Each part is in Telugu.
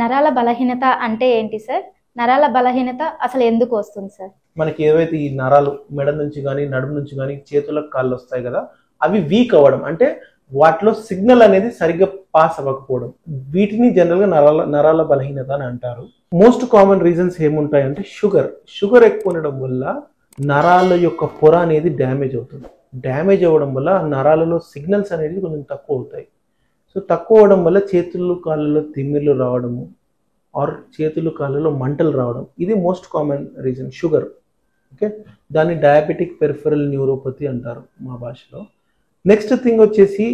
నరాల బలహీనత అంటే ఏంటి సార్? నరాల బలహీనత అసలు ఎందుకు వస్తుంది సార్? మనకి ఏవైతే ఈ నరాలు మెడ నుంచి కానీ నడుము నుంచి కానీ చేతులకు కాళ్ళు వస్తాయి కదా, అవి వీక్ అవ్వడం అంటే వాటిలో సిగ్నల్ అనేది సరిగ్గా పాస్ అవ్వకపోవడం, వీటిని జనరల్గా నరాల బలహీనత అని అంటారు. మోస్ట్ కామన్ రీజన్స్ ఏముంటాయంటే షుగర్ ఎక్కువ ఉండడం వల్ల నరాల యొక్క పొర అనేది డ్యామేజ్ అవుతుంది. డ్యామేజ్ అవ్వడం వల్ల నరాలలో సిగ్నల్స్ అనేది కొంచెం తక్కువ అవుతాయి. సో తక్కువ అవడం వల్ల చేతులు కాళ్ళలో తిమ్మిర్లు రావడము ఆర్ చేతులు కాళ్ళలో మంటలు రావడం, ఇది most common reason sugar. Okay, దాన్ని డయాబెటిక్ పెరిఫెరల్ న్యూరోపతి అంటారు మా భాషలో. నెక్స్ట్ థింగ్ వచ్చేసి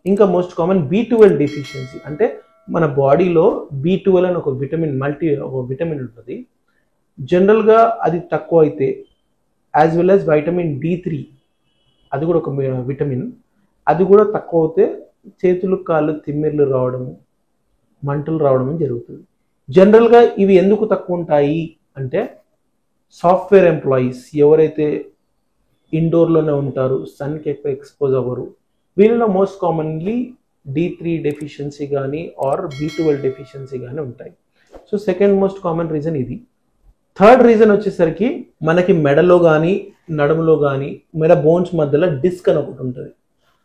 ఇంకా మోస్ట్ కామన్ B12 డెఫిషియన్సీ. అంటే మన బాడీలో B12 అని ఒక విటమిన్ ఉంటుంది. జనరల్గా అది తక్కువ అయితే as well as vitamin D3, అది కూడా ఒక విటమిన్, అది కూడా తక్కువ అవుతే చేతులు కాళ్ళు తిమ్మిర్లు రావడము మంటలు రావడం జరుగుతుంది. జనరల్గా ఇవి ఎందుకు తక్కువ ఉంటాయి అంటే సాఫ్ట్వేర్ ఎంప్లాయీస్ ఎవరైతే ఇండోర్లోనే ఉంటారు, సన్కి ఎక్కువ ఎక్స్పోజ్ అవ్వరు, వీళ్ళలో మోస్ట్ కామన్లీ D3 డెఫిషియన్సీ కానీ ఆర్ B12 డెఫిషియన్సీ కానీ ఉంటాయి. So second most common reason ఇది. థర్డ్ రీజన్ వచ్చేసరికి మనకి మెడలో కానీ నడుములో కానీ మెడ బోన్స్ మధ్యలో డిస్క్ అని ఒకటి ఉంటుంది.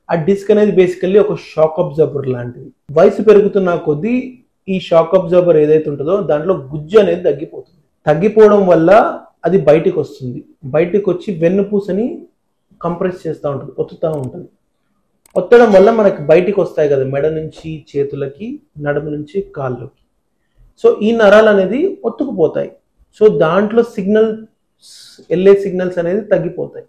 ఆ డిస్క్ అనేది బేసికల్లీ ఒక షాక్ అబ్జర్బర్ లాంటిది. వయసు పెరుగుతున్న కొద్దీ ఈ షాక్ అబ్జర్బర్ ఏదైతే ఉంటుందో దాంట్లో గుజ్జు అనేది తగ్గిపోవడం వల్ల అది బయటికి వస్తుంది. బయటికి వచ్చి వెన్నుపూసని కంప్రెస్ చేస్తూ ఉంటుంది, ఒత్తుతూ ఉంటుంది. ఒత్తడం వల్ల మనకి బయటికి వస్తాయి కదా మెడ నుంచి చేతులకి, నడుము నుంచి కాళ్ళకి. సో ఈ నరాలు అనేది ఒత్తుకుపోతాయి. సో దాంట్లో వెళ్ళే సిగ్నల్స్ అనేది తగ్గిపోతాయి.